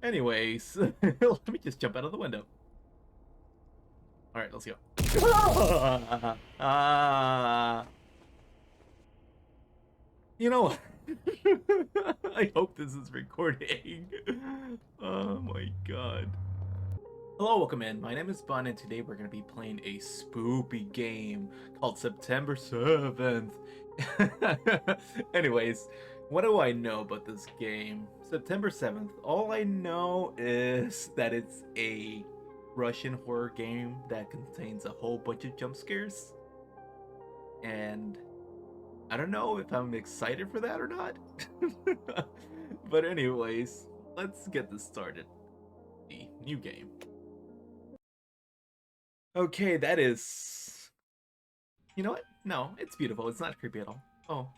Anyways, let me just jump out of the window. All right, let's go. Ah, you know what? I hope this is recording. Oh my god. Hello, welcome in. My name is Bun, and today we're going to be playing a spoopy game called September 7th. Anyways, what do I know about this game? September 7th. All I know is that it's a Russian horror game that contains a whole bunch of jump scares. And I don't know if I'm excited for that or not. But anyways, let's get this started. The new game. Okay, that is... You know what? No, it's beautiful. It's not creepy at all. Oh.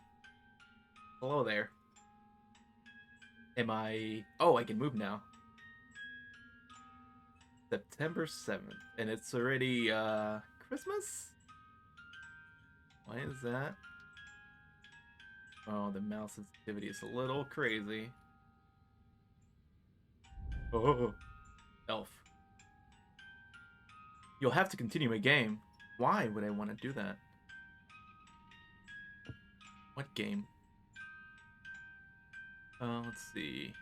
Hello there. Am I... Oh, I can move now. September 7th. And it's already, Christmas? Why is that? Oh, the mouse sensitivity is a little crazy. Oh. Elf. You'll have to continue a game. Why would I want to do that? What game? Let's see.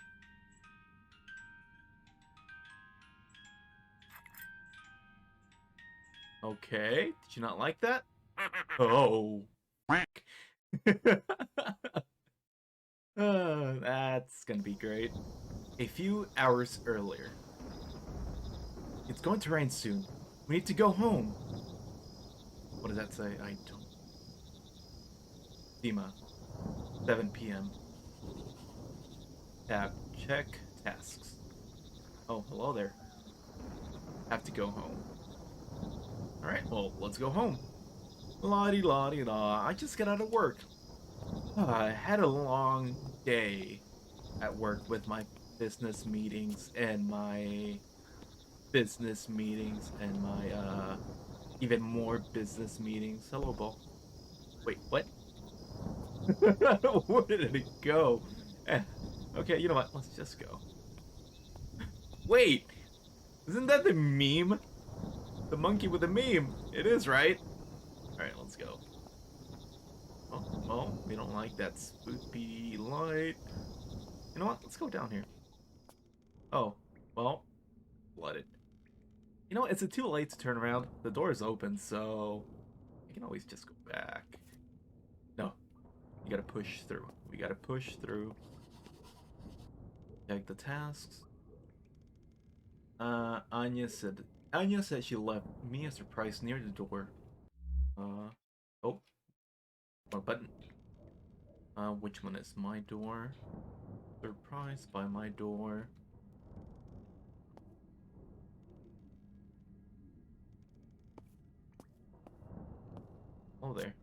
Okay, did you not like that? Oh. That's gonna be great. A few hours earlier. It's going to rain soon. We need to go home. What does that say? I don't... Dima. 7 p.m. Tab. Check tasks. Oh, hello there. Have to go home. Alright, well, let's go home. La-di-la-di-da. I just got out of work. I had a long day at work with my business meetings and my even more business meetings. Hello, Ball. Wait, what? Where did it go? Okay, you know what? Let's just go. Wait! Isn't that the meme? The monkey with the meme. It is, right? Alright, let's go. Oh, we don't like that spoopy light. You know what? Let's go down here. Oh, well, flooded. You know, is it too late to turn around? The door is open, so I can always just go back. No, you gotta push through. We gotta push through. Check the tasks. Anya said she left me a surprise near the door. Oh, more button. Which one is my door? Surprise by my door. Oh, there.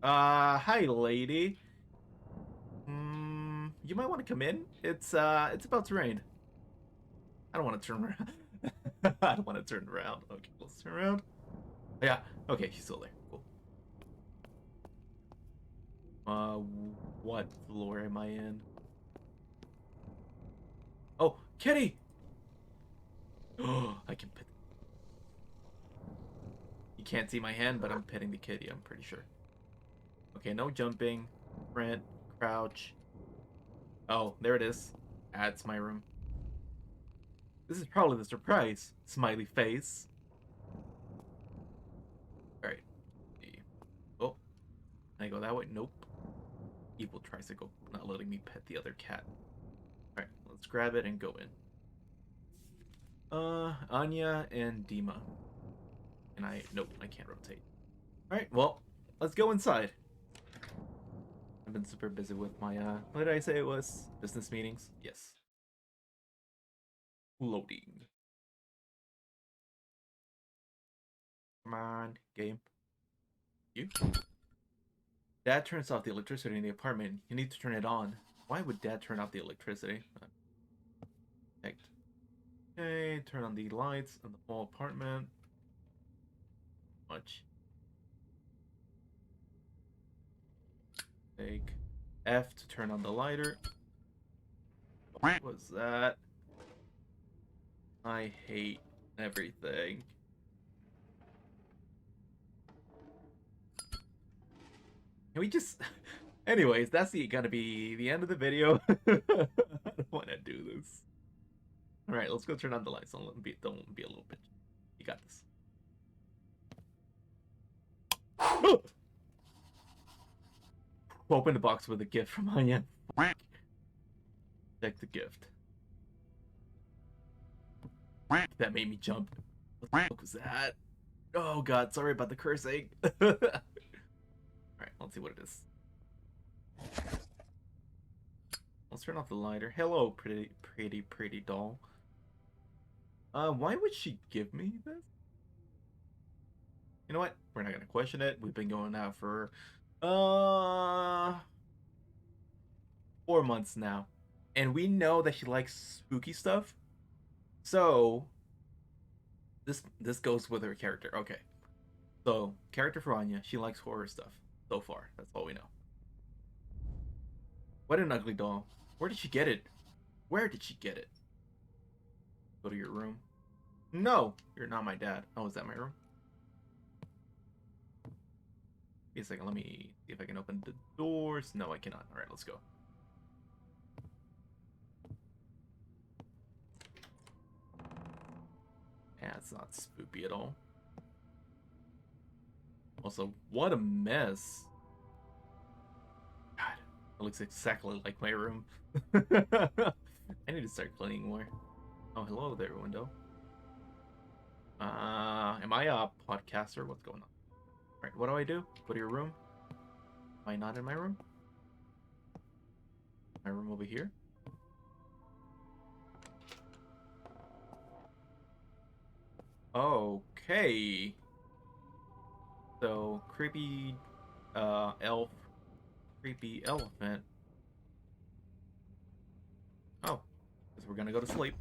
Hi, lady. You might want to come in. It's about to rain. I don't want to turn around. I don't want to turn around. Okay, let's turn around. Yeah, okay, she's still there. Cool. What floor am I in? Oh, kitty! Oh, I can pet. You can't see my hand, but I'm petting the kitty, I'm pretty sure. Okay, no jumping. Sprint, crouch. Oh, there it is. That's my room. This is probably the surprise. Smiley face. Alright. Oh, can I go that way? Nope. Evil tricycle, not letting me pet the other cat. Alright, let's grab it and go in. Anya and Dima. And nope, I can't rotate. Alright, well, let's go inside. I've been super busy with my, what did I say it was? Business meetings? Yes. Loading. Come on, game. You? Dad turns off the electricity in the apartment. You need to turn it on. Why would Dad turn off the electricity? Okay, turn on the lights in the whole apartment. Much. Take F to turn on the lighter. What's that? I hate everything. Can we just... Anyways, that's gonna be the end of the video. I don't want to do this. Alright, let's go turn on the lights. Don't be a little bitch. You got this. Open the box with a gift from Anya. Check the gift. That made me jump. What the fuck was that? Oh god, sorry about the cursing. Alright, let's see what it is. Let's turn off the lighter. Hello, pretty doll. Why would she give me this? You know what? We're not gonna question it. We've been going out for 4 months now. And we know that she likes spooky stuff. So this goes with her character. Okay. So, character for Anya, she likes horror stuff. So far. That's all we know. What an ugly doll. Where did she get it? Where did she get it? Go to your room. No! You're not my dad. Oh, is that my room? Wait a second, let me see if I can open the doors. No, I cannot. Alright, let's go. Yeah, it's not spoopy at all. Also, what a mess. God, it looks exactly like my room. I need to start cleaning more. Oh, hello there, window. Am I a podcaster? What's going on? Alright, what do I do? Go to your room. Am I not in my room? My room over here? Okay. So, creepy elf, creepy elephant. Oh, because we're gonna go to sleep.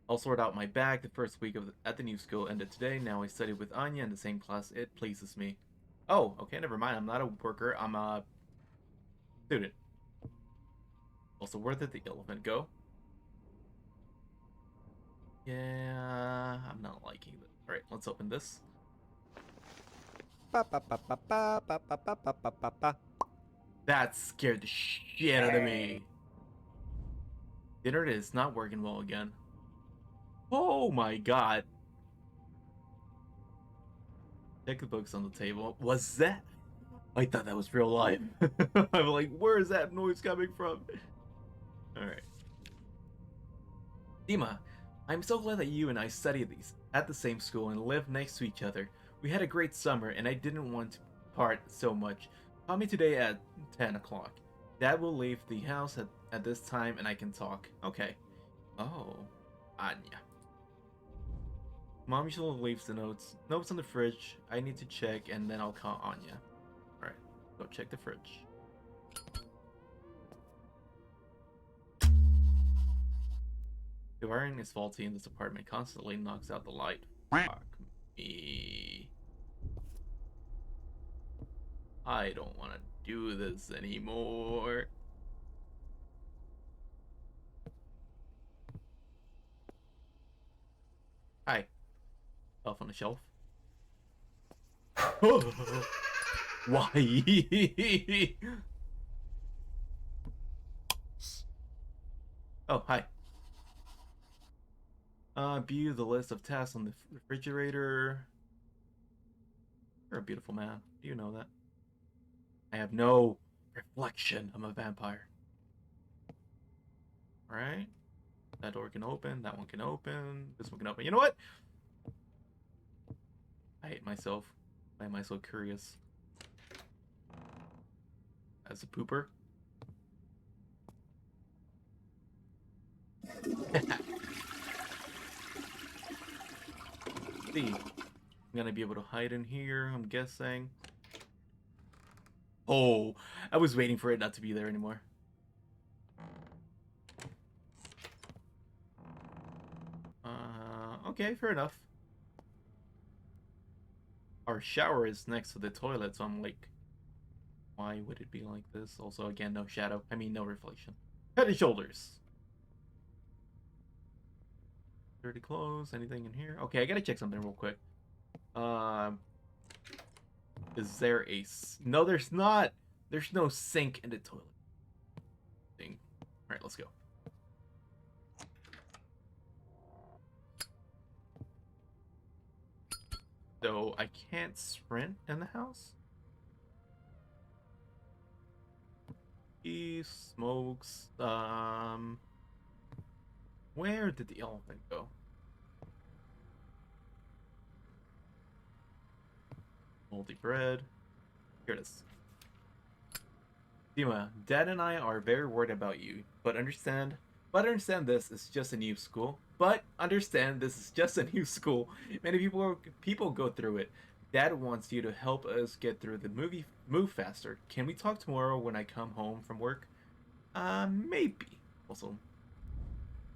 I'll sort out my bag. The first week at the new school ended today. Now I study with Anya in the same class. It pleases me. Oh, okay, never mind. I'm not a worker. I'm a student. Also, where did the elephant go? Yeah, I'm not liking this. Alright, let's open this. That scared the shit out of me. The internet is not working well again. Oh my god. Check the books on the table. Was that? I thought that was real life. I'm like, where is that noise coming from? Alright. Dima, I'm so glad that you and I studied these at the same school and lived next to each other. We had a great summer and I didn't want to part so much. Call me today at 10 o'clock. Dad will leave the house at this time and I can talk. Okay. Oh, Anya. Mom usually leaves the notes on the fridge. I need to check and then I'll call Anya. Alright, go check the fridge. The wiring is faulty in this apartment. Constantly knocks out the light. Fuck me. I don't want to do this anymore. Hi. Off on the shelf. Why? Oh, hi. View the list of tasks on the refrigerator. You're a beautiful man. Do you know that? I have no reflection. I'm a vampire. Alright. That door can open. That one can open. This one can open. You know what? I hate myself. Why am I so curious? As a pooper. See. I'm gonna be able to hide in here, I'm guessing. Oh, I was waiting for it not to be there anymore. Okay, fair enough. Our shower is next to the toilet, so I'm like, why would it be like this? Also, again, no shadow. I mean, no reflection. Head and shoulders. Dirty clothes. Anything in here? Okay, I gotta check something real quick. Is there a... No, there's not. There's no sink in the toilet thing. All right, let's go. So I can't sprint in the house. He smokes. Where did the elephant go? Moldy bread. Here it is. Dima, Dad and I are very worried about you, but understand this is just a new school. But understand this is just a new school. Many people go through it. Dad wants you to help us get through the move faster. Can we talk tomorrow when I come home from work? Maybe. Also,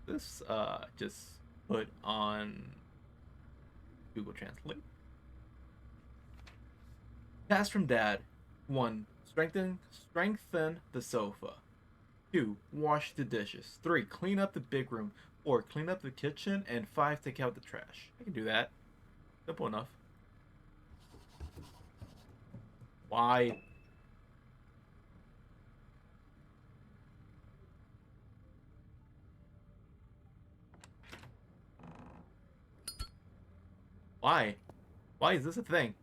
this just put on Google Translate. Task from Dad. 1. Strengthen the sofa. 2. Wash the dishes. 3. Clean up the big room. 4. Clean up the kitchen. And 5. Take out the trash. I can do that. Simple enough. Why? Why? Why is this a thing?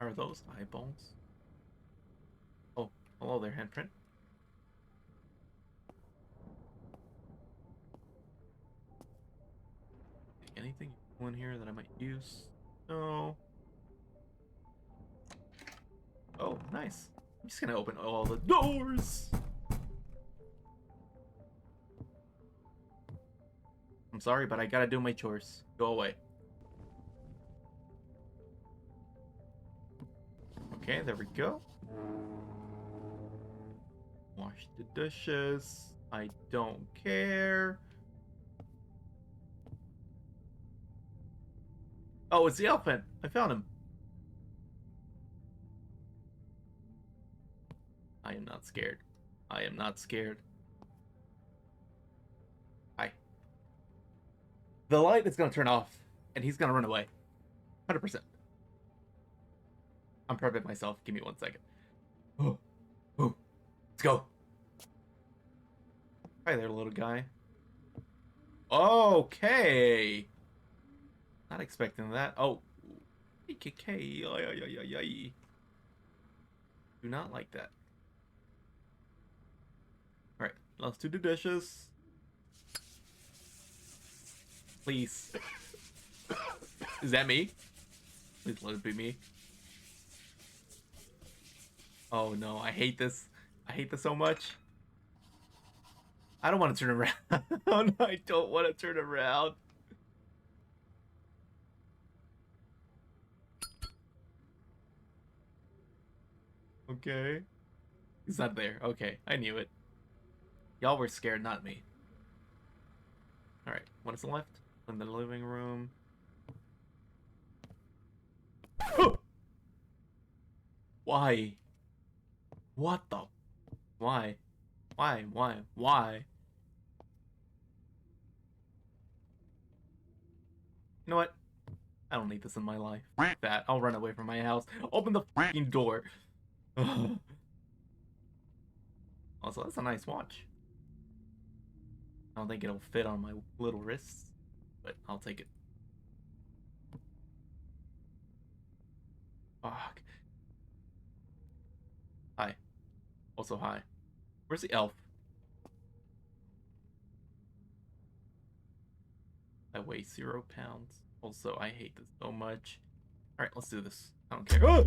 Are those eyeballs? Oh, hello there, handprint. Anything in here that I might use? No. Oh, nice. I'm just gonna open all the doors. I'm sorry, but I gotta do my chores. Go away. Okay, there we go. Wash the dishes. I don't care. Oh, it's the elephant. I found him. I am not scared. I am not scared. Hi. The light is gonna turn off, and he's gonna run away. 100%. I'm prepping myself. Give me 1 second. Oh, oh, let's go. Hi there, little guy. Okay. Not expecting that. Oh, KK. Do not like that. All right, let's do the dishes. Please. Is that me? Please let it be me. Oh no, I hate this. I hate this so much. I don't want to turn around. Oh no, I don't want to turn around. Okay. He's not there. Okay, I knew it. Y'all were scared, not me. Alright, what is left? In the living room. Why? What the? Why? Why? You know what? I don't need this in my life. That. I'll run away from my house. Open the fucking door. Also, that's a nice watch. I don't think it'll fit on my little wrists, but I'll take it. Fuck. Hi. Also, hi. Where's the elf? I weigh 0 pounds. Also, I hate this so much. Alright, let's do this. I don't care. Oh,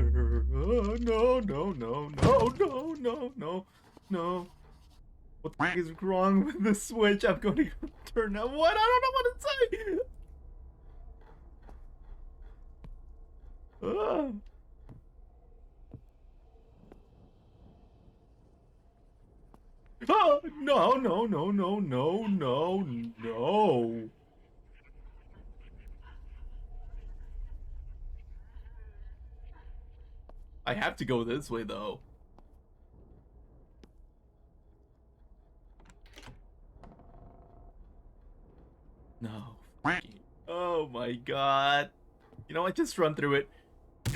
no. What the is wrong with the switch? I'm going to turn out. What? I don't know what to say. Oh, no. I have to go this way, though. No. Oh my god. You know what? Just run through it.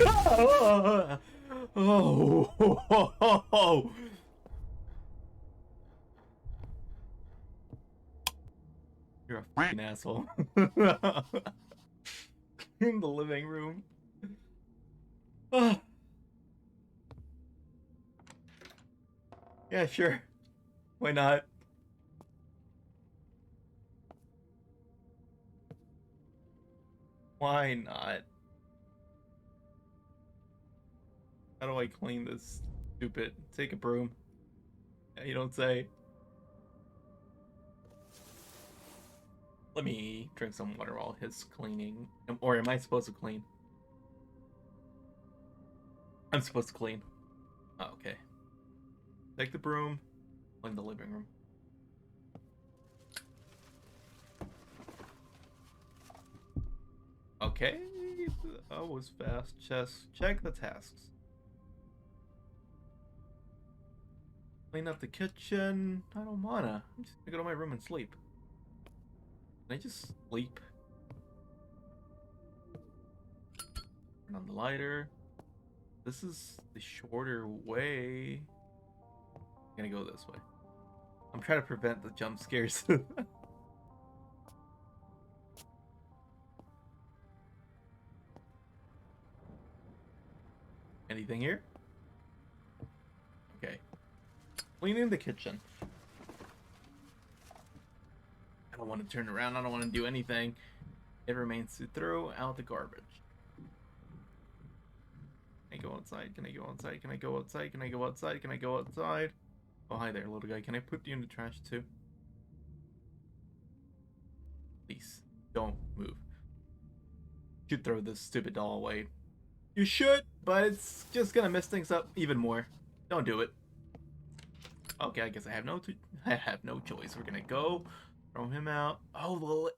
Oh. Oh. You're a fucking asshole. In the living room. Yeah, sure. Why not? Why not? How do I clean this stupid? Take a broom. Yeah, you don't say. Let me drink some water while he's cleaning. Or am I supposed to clean? I'm supposed to clean. Oh, okay. Take the broom. Clean the living room. Okay. That was fast. Just check the tasks. Clean up the kitchen. I don't wanna. I'm just gonna go to my room and sleep. Can I just sleep? Turn on the lighter. This is the shorter way. I'm gonna go this way. I'm trying to prevent the jump scares. Anything here? Okay. Cleaning the kitchen. I don't want to turn around. I don't want to do anything. It remains to throw out the garbage. Can I go outside? Can I go outside? Can I go outside? Can I go outside? Can I go outside? Oh, hi there, little guy. Can I put you in the trash too? Please, don't move. You should throw this stupid doll away. You should, but it's just gonna mess things up even more. Don't do it. Okay, I guess I have no choice. We're gonna go throw him out. Oh,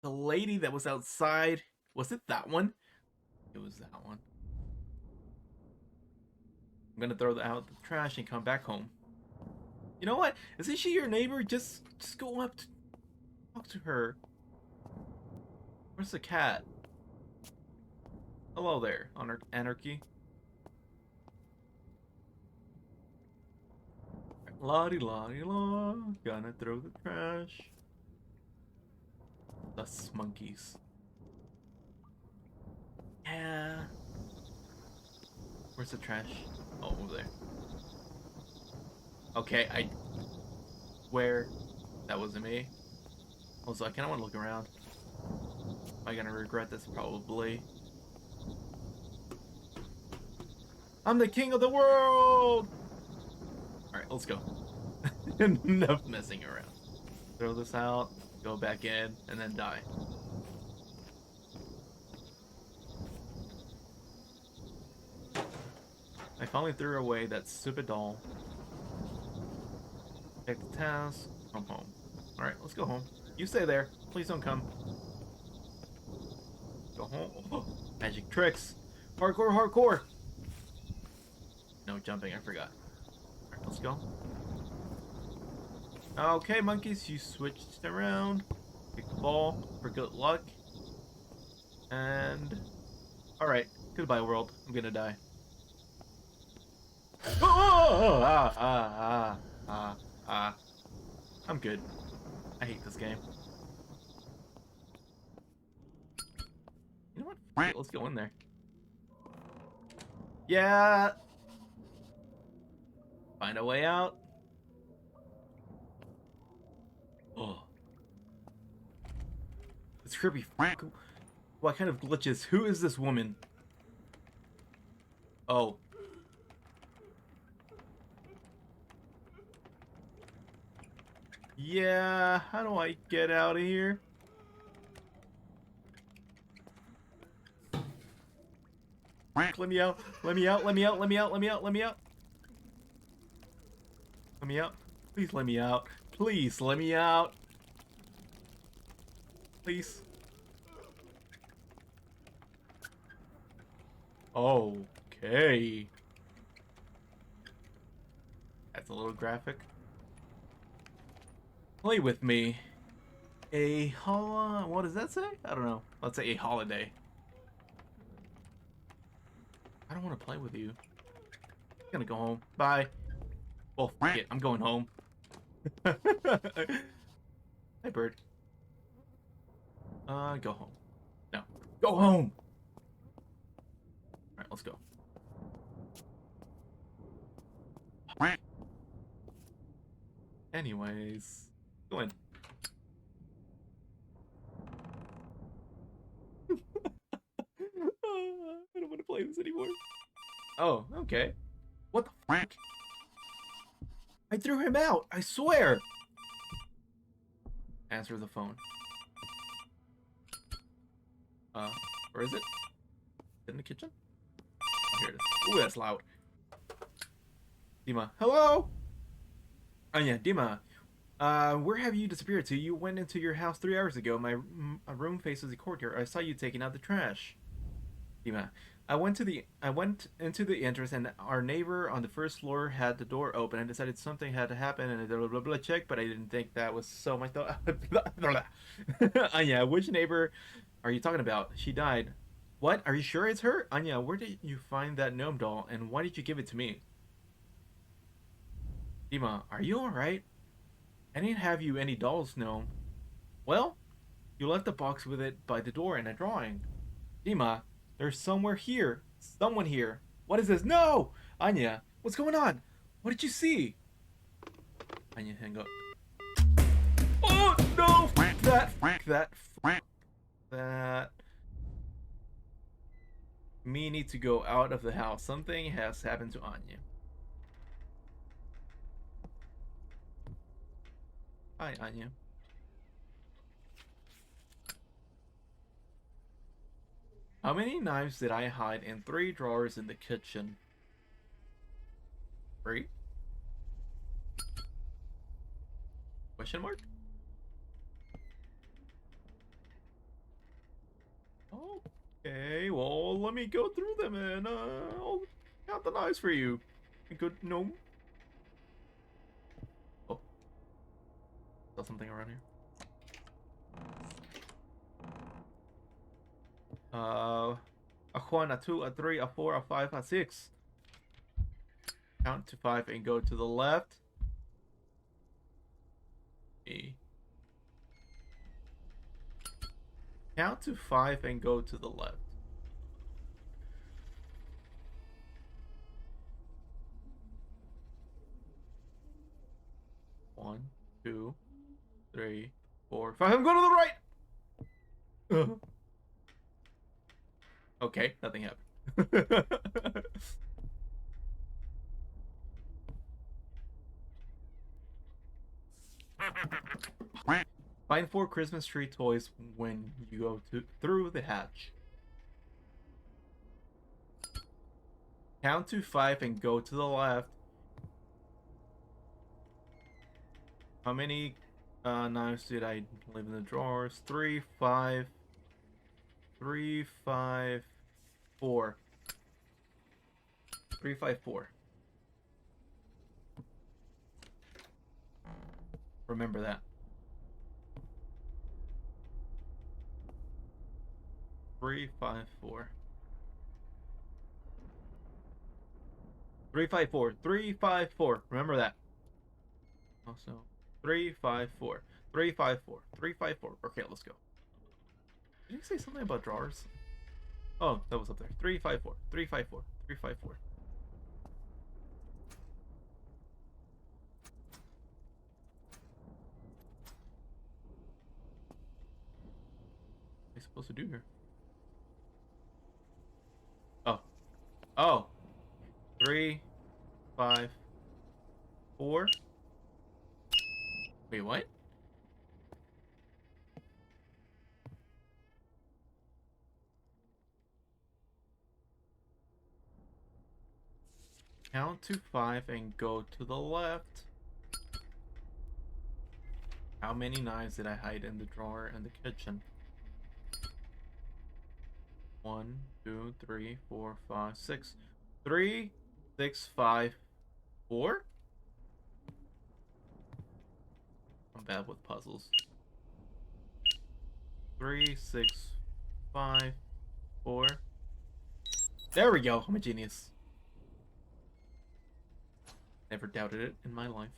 the lady that was outside. Was it that one? It was that one. I'm gonna throw out the trash and come back home. You know what? Isn't she your neighbor? Just go up to talk to her. Where's the cat? Hello there, Anarchy. La-di la, gonna throw the trash. Us monkeys. Yeah. Where's the trash? Oh, over there. Okay, I swear that wasn't me. Also, I kinda wanna look around. Am I gonna regret this? Probably. I'm the king of the world! Alright, let's go. Enough messing around. Throw this out, go back in, and then die. I finally threw away that stupid doll. Take the task, come home. Alright, let's go home. You stay there. Please don't come. Go home. Oh, magic tricks. Hardcore, hardcore. No jumping, I forgot. Alright, let's go. Okay, monkeys, you switched around. Pick the ball for good luck. And... Alright, goodbye, world. I'm gonna die. Oh, I'm good. I hate this game. You know what? F let's go in there. Yeah. Find a way out. Oh. It's creepy. What kind of glitches? Who is this woman? Oh. Yeah, how do I get out of here? Let me out, let me out, let me out, let me out, let me out, let me out. Let me out. Please let me out. Please let me out. Please. Okay. That's a little graphic. Play with me. What does that say? I don't know. Let's say a holiday. I don't want to play with you. I'm gonna go home. Bye. Well, f it. I'm going home. Hi, bird. Go home. No. Go home! Alright, let's go. Anyways. Go in. I don't want to play this anymore. Oh, okay. What the fuck? I threw him out, I swear! Answer the phone. Where is it? In the kitchen? Oh, here it is. Ooh, that's loud. Dima. Hello? Oh yeah, Dima. Where have you disappeared to? You went into your house 3 hours ago. My room faces the courtyard. I saw you taking out the trash. Dima. I went into the entrance and our neighbor on the first floor had the door open and decided something had to happen and blah blah blah check, but I didn't think that was so much though. Anya, which neighbor are you talking about? She died. What? Are you sure it's her? Anya, where did you find that gnome doll and why did you give it to me? Dima, are you alright? I didn't have you any dolls, gnome. Well, you left the box with it by the door in a drawing. Dima, there's somewhere here. Someone here. What is this? No! Anya, what's going on? What did you see? Anya, hang up. Oh, no! That. Me need to go out of the house. Something has happened to Anya. Hi, Anya. How many knives did I hide in 3 drawers in the kitchen? 3? Question mark? Okay, well, let me go through them and I'll count the knives for you. Good gnome. Oh, saw something around here. A 1, a 2, a 3, a 4, a 5, a 6. Count to 5 and go to the left. E. Count to 5 and go to the left. 1, 2, 3, 4, 5. I'm going to the right! Okay, nothing happened. Find 4 Christmas tree toys when you go through the hatch. Count to 5 and go to the left. How many knives did I leave in the drawers? 3, 5, 3, 5, 4. 3, 5, 4. Remember that. 3, 5, 4. 3, 5, 4. 3, 5, 4. Remember that. Also, 3, 5, 4. 3, 5, 4. 3, 5, 4. Okay, let's go. Did you say something about drawers? Oh, that was up there. 3, 5, 4. 3, 5, 4. 3, 5, 4. What am I supposed to do here? Oh. Oh. 3, 5, 4. Wait, what? Count to 5 and go to the left. How many knives did I hide in the drawer in the kitchen? 1, 2, 3, 4, 5, 6. 3, 6, 5, 4? I'm bad with puzzles. 3, 6, 5, 4. There we go. I'm a genius. Never doubted it in my life.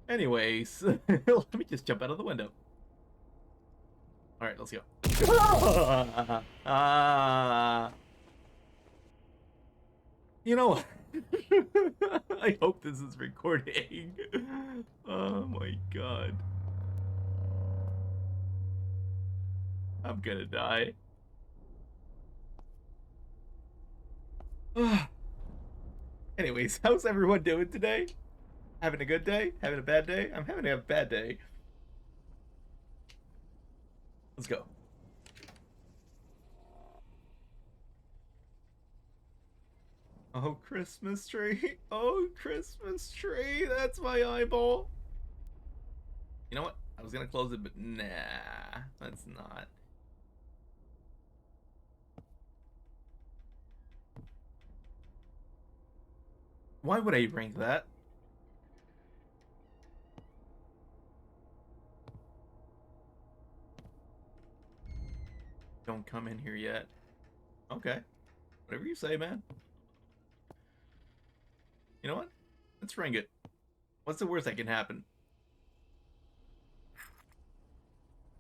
Anyways, let me just jump out of the window. All right, let's go. You know what? I hope this is recording. Oh my god. I'm gonna die. Anyways, how's everyone doing today? Having a good day? Having a bad day? I'm having a bad day. Let's go. Oh, Christmas tree. Oh, Christmas tree. That's my eyeball. You know what? I was gonna close it, but nah, that's not. Why would I rank that? Don't come in here yet. Okay. Whatever you say, man. You know what? Let's ring it. What's the worst that can happen?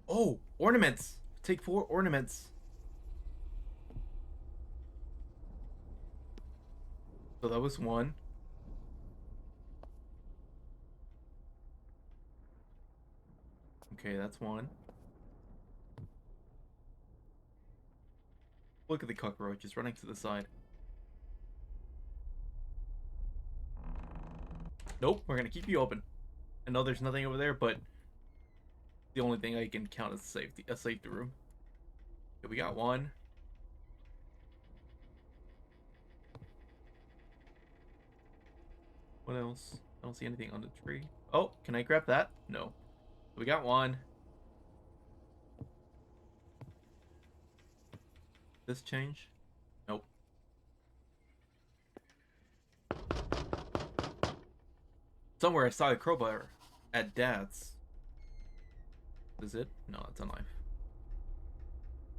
Oh, ornaments. Take 4 ornaments. So that was 1. Okay, that's 1. Look at the cockroaches running to the side. Nope, we're gonna keep you open. I know there's nothing over there, but the only thing I can count as a safety room. Okay, we got 1. What else? I don't see anything on the tree. Oh, can I grab that? No. We got 1. This change? Nope. Somewhere I saw a crowbar at Dad's. Is it? No, it's a knife.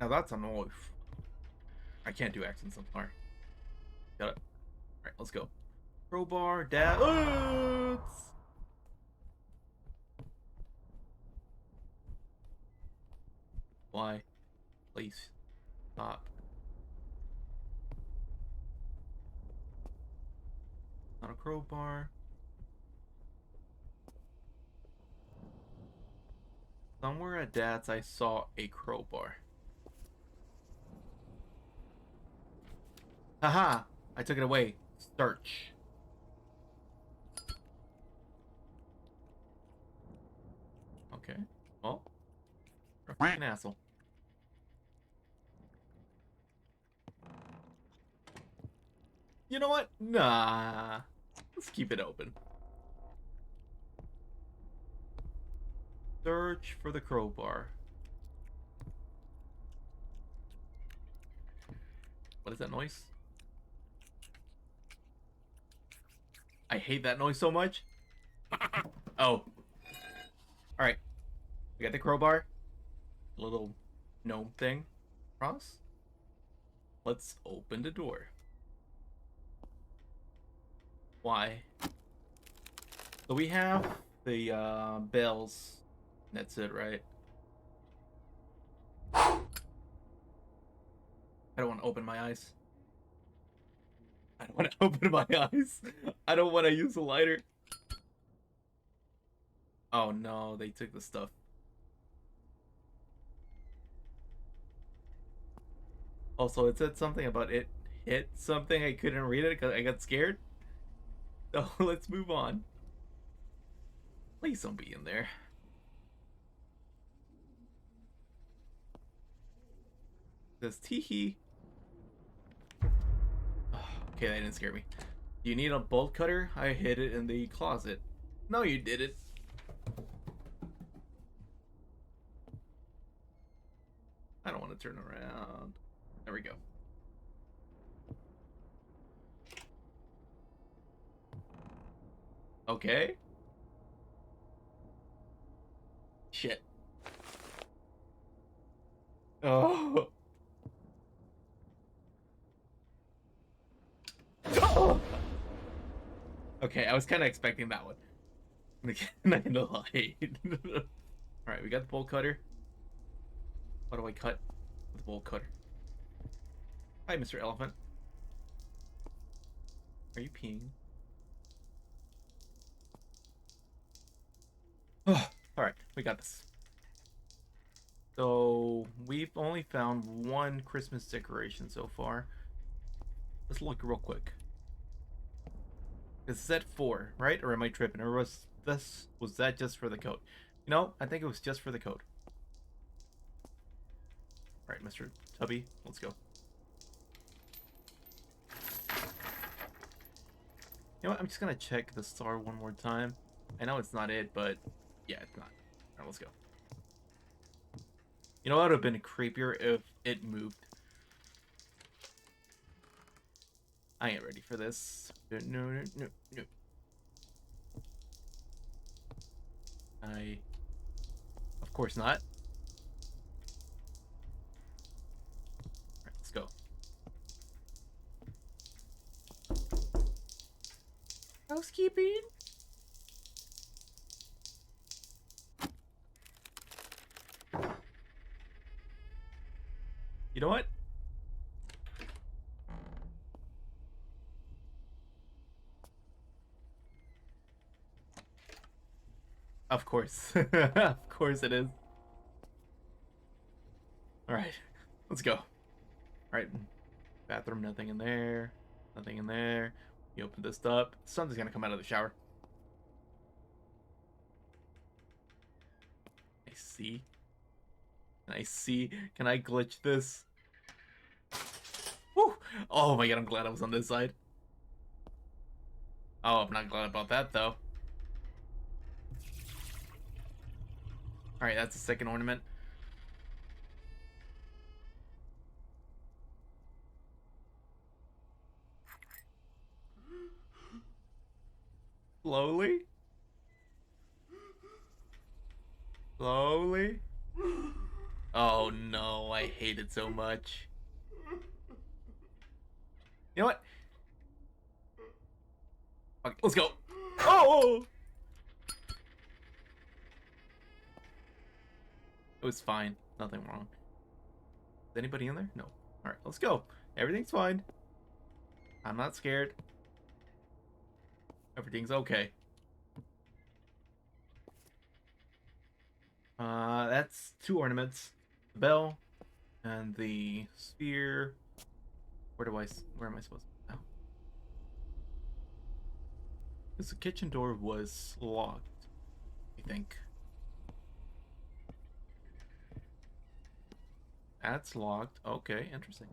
Now that's a knife. I can't do accents, I'm sorry. Got it. Alright, let's go. Crowbar, Dad. Why? Please. Stop. Not a crowbar. Somewhere at Dad's I saw a crowbar. Haha! I took it away. Search. Okay. Well, you're a fucking asshole. You know what? Nah. Let's keep it open. Search for the crowbar. What is that noise? I hate that noise so much. Oh. Alright. We got the crowbar. Little gnome thing. Cross. Let's open the door. Why? So we have the bells. That's it, right? I don't want to open my eyes. I don't want to open my eyes. I don't want to use a lighter. Oh no, they took the stuff. Also, it said something about it hit something. I couldn't read it because I got scared. So let's move on. Please don't be in there. It says teehee. Okay, that didn't scare me. Do you need a bolt cutter? I hid it in the closet. No, you didn't. I don't want to turn around. There we go. Okay. Oh. Oh. Okay, I was kind of expecting that one. Not gonna lie. All right, we got the bolt cutter. What do I cut with the bolt cutter? Hi, Mr. Elephant. Are you peeing? Oh, all right, we got this. So we've only found one Christmas decoration so far. Let's look real quick. It's set 4, right? Or am I tripping? Or was that just for the code? You know, I think it was just for the code. All right, Mr. Tubby, let's go. You know what? I'm just gonna check the star one more time. I know it's not it, but yeah, it's not. All right, let's go. You know what would have been creepier if it moved. I ain't ready for this. No, no, no, no, no. Of course not. All right, let's go. Housekeeping. You know what? Of course. Of course it is. All right, let's go. All right, bathroom, nothing in there. Nothing in there. You open this up. Something's gonna come out of the shower. I see. Can I see? Can I glitch this? Woo! Oh my god, I'm glad I was on this side. Oh, I'm not glad about that though. Alright, that's the second ornament. Slowly? Slowly? Oh no, I hate it so much. You know what? Okay, let's go. Oh! It was fine. Nothing wrong. Is anybody in there? No. Alright, let's go. Everything's fine. I'm not scared. Everything's okay. That's 2 ornaments. The bell and the sphere. Where am I supposed to? Oh. Because the kitchen door was locked, I think. That's locked. Okay, interesting.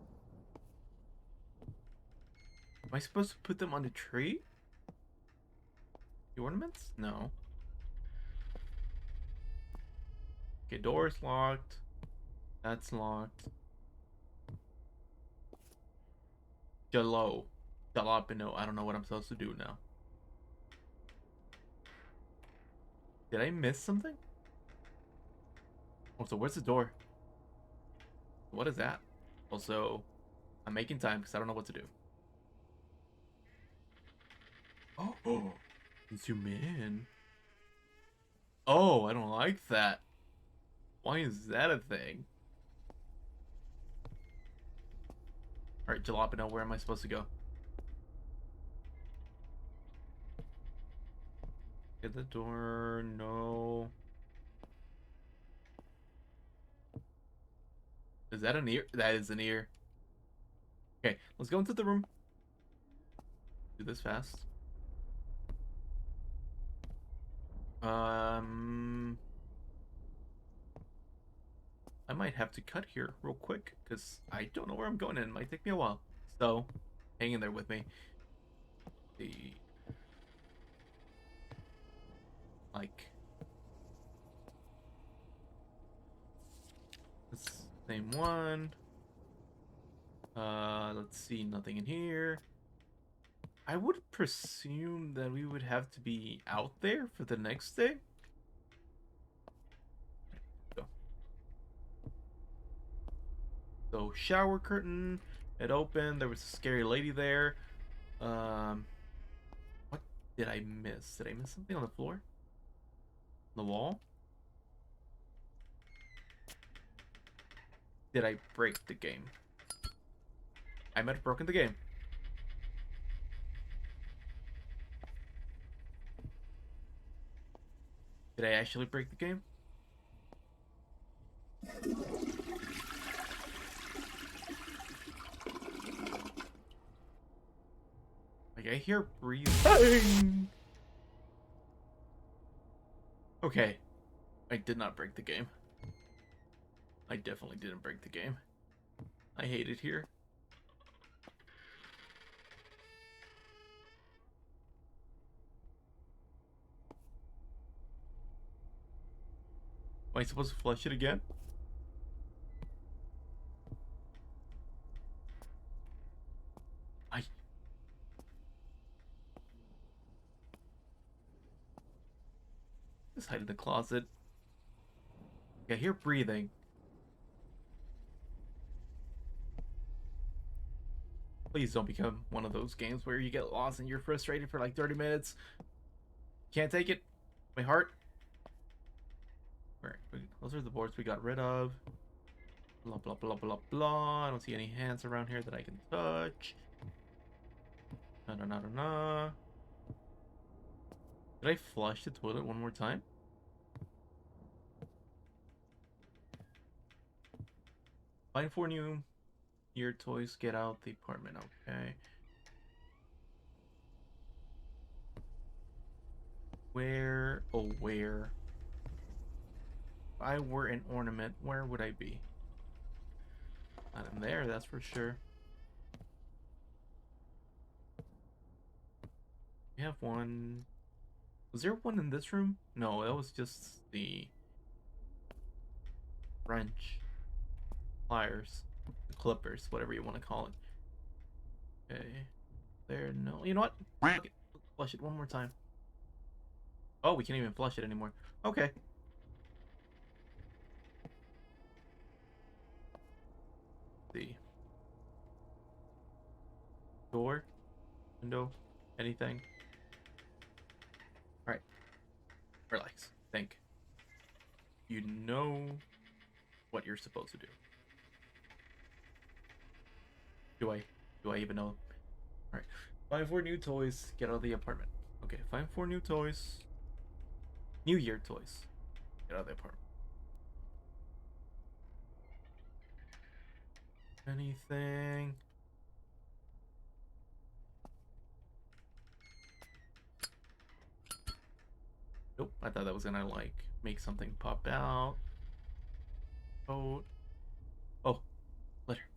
Am I supposed to put them on the tree? The ornaments? No. Okay, door's locked. That's locked. Jalapeno. I don't know what I'm supposed to do now. Did I miss something? Oh, so where's the door? What is that? Also, I'm making time because I don't know what to do. Oh, zoom in. Oh, I don't like that. Why is that a thing? Alright, Jalapeno, where am I supposed to go? Get the door, no. Is that an ear? That is an ear. Okay, let's go into the room. Do this fast. I might have to cut here real quick because I don't know where I'm going and it might take me a while. So, hang in there with me. The like this same one. Let's see, nothing in here. I would presume that we would have to be out there for the next day. Go. So shower curtain, it opened. There was a scary lady there. Um, what did I miss? Did I miss something on the floor? On the wall? Did I break the game? I might have broken the game. Did I actually break the game? Like, I hear breathing. Okay. I did not break the game. I definitely didn't break the game. I hate it here. Am I supposed to flush it again? I just hide in the closet. I hear breathing. Please don't become one of those games where you get lost and you're frustrated for like 30 minutes. Can't take it. My heart. Alright, those are the boards we got rid of. Blah, blah, blah, blah, blah. I don't see any hands around here that I can touch. No, no, no, no, no. Did I flush the toilet one more time? Find 4 new year toys. Get out the apartment. Okay. Where? Oh, where? If I were an ornament, where would I be? Not in there, that's for sure. We have one. Was there one in this room? No, that was just the wrench, pliers, the clippers, whatever you want to call it. Okay. There, no. You know what? Fuck it. Flush it one more time. Oh, we can't even flush it anymore. Okay. The door, window, anything. All right. Relax. Think. You know what you're supposed to do. Do I? Do I even know? All right. Find 4 new toys. Get out of the apartment. Okay. Find 4 new toys. New Year toys. Get out of the apartment. Anything? Nope. I thought that was gonna like make something pop out. Oh. Oh. Letter.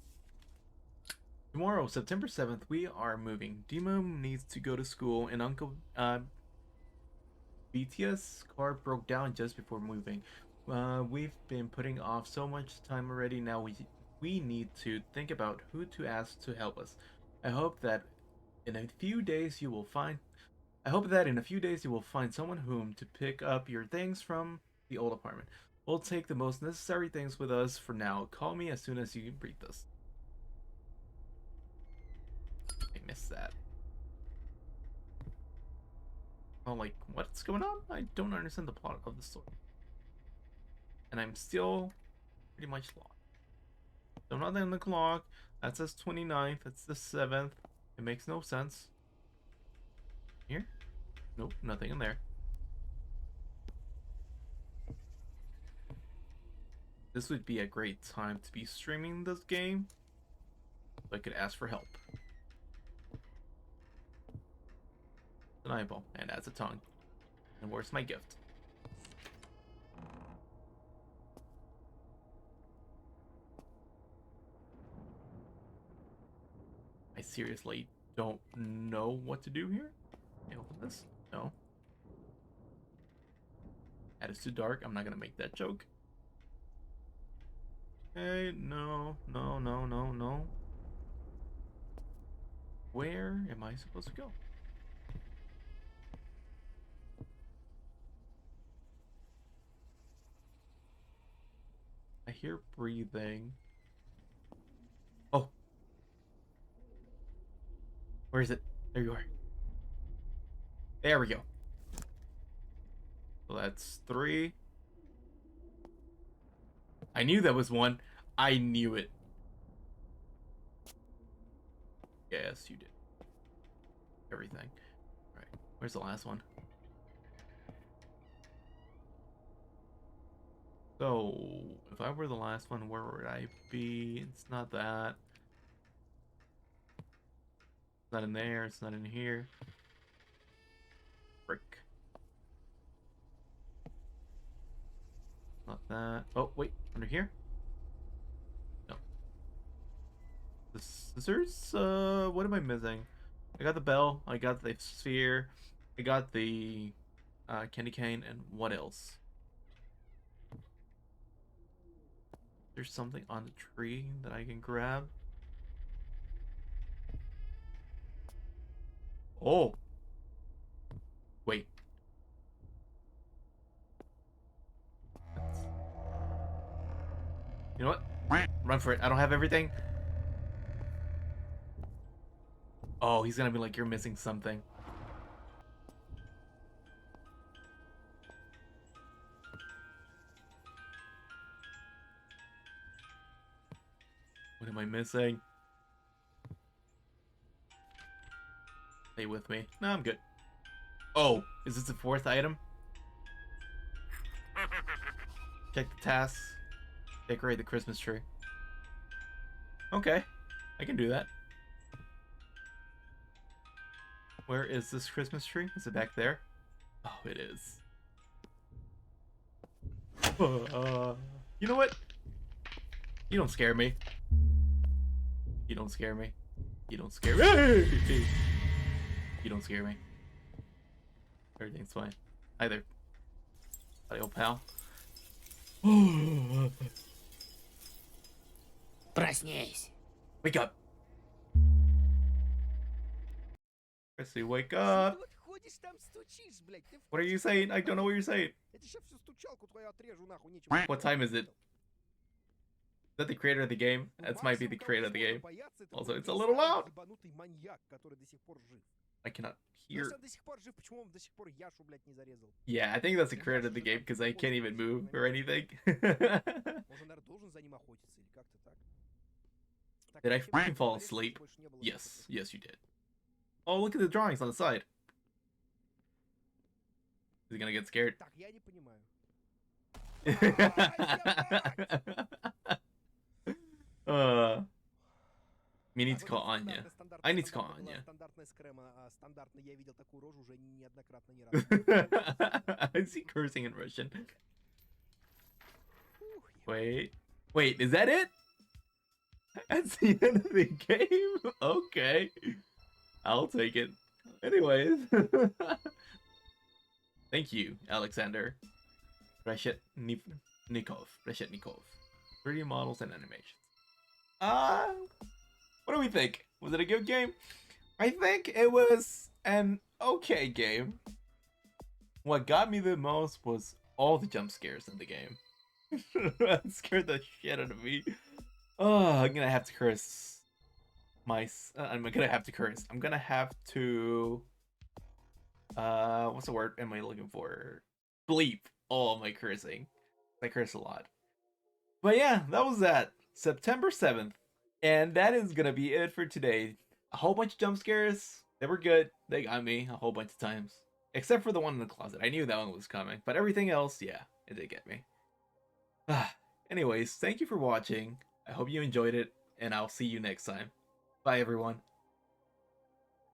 Tomorrow, September 7th, we are moving. Demo needs to go to school, and Uncle BTS car broke down just before moving. We've been putting off so much time already. Now we need to think about who to ask to help us. I hope that in a few days you will find. I hope that in a few days you will find someone whom to pick up your things from the old apartment. We'll take the most necessary things with us for now. Call me as soon as you read this. I missed that. I'm like, what's going on? I don't understand the plot of the story. And I'm still pretty much lost. So nothing on the clock. That says 29th. That's the 7th. It makes no sense. Here? Nope, nothing in there. This would be a great time to be streaming this game. So I could ask for help. An eyeball, and that's a tongue. And where's my gift? I seriously don't know what to do here. Can I open this? No. That is too dark. I'm not gonna make that joke. Okay, no, no, no, no, no. Where am I supposed to go? I hear breathing. Where is it? There you are. There we go. So that's 3. I knew that was 1. I knew it. Yes, you did. Everything. All right. Where's the last one? So, if I were the last one, where would I be? It's not that. It's not in there. It's not in here. Frick. Not that. Oh, wait. Under here? No. The scissors? What am I missing? I got the bell. I got the sphere. I got the candy cane. And what else? There's something on the tree that I can grab. Oh. Wait. You know what? Run for it. I don't have everything. Oh, he's gonna be like, you're missing something. What am I missing? Stay with me. No, I'm good. Oh, is this the 4th item? Check the tasks. Decorate the Christmas tree. Okay, I can do that. Where is this Christmas tree? Is it back there? Oh, it is. You know what? You don't scare me. You don't scare me. You don't scare me. You don't scare me. Everything's fine. Hi there. Hi, old pal. Проснись. Wake up. Chrissy, wake up. What are you saying? I don't know what you're saying. What time is it? Is that the creator of the game? That might be the creator of the game. Also, it's a little loud. I cannot hear. Yeah, I think that's the creator of the game because I can't even move or anything. Did I freaking fall asleep? Yes. Yes, you did. Oh, look at the drawings on the side. Is he gonna get scared? Me need to call Anya. I need to call Anya. Is he cursing in Russian? Wait. Wait, is that it? That's the end of the game? Okay. I'll take it. Anyways. Thank you, Alexander. Reshetnikov. 3D models and animations. What do we think? Was it a good game? I think it was an okay game. What got me the most was all the jump scares in the game. That scared the shit out of me. Oh, I'm gonna have to curse. I'm gonna have to curse. I'm gonna have to. What's the word am I looking for? Bleep all my cursing. I curse a lot. But yeah, that was that. September 7th. And that is gonna be it for today. A whole bunch of jump scares. They were good. They got me a whole bunch of times. Except for the one in the closet. I knew that one was coming. But everything else, yeah, it did get me. Anyways, thank you for watching. I hope you enjoyed it. And I'll see you next time. Bye, everyone.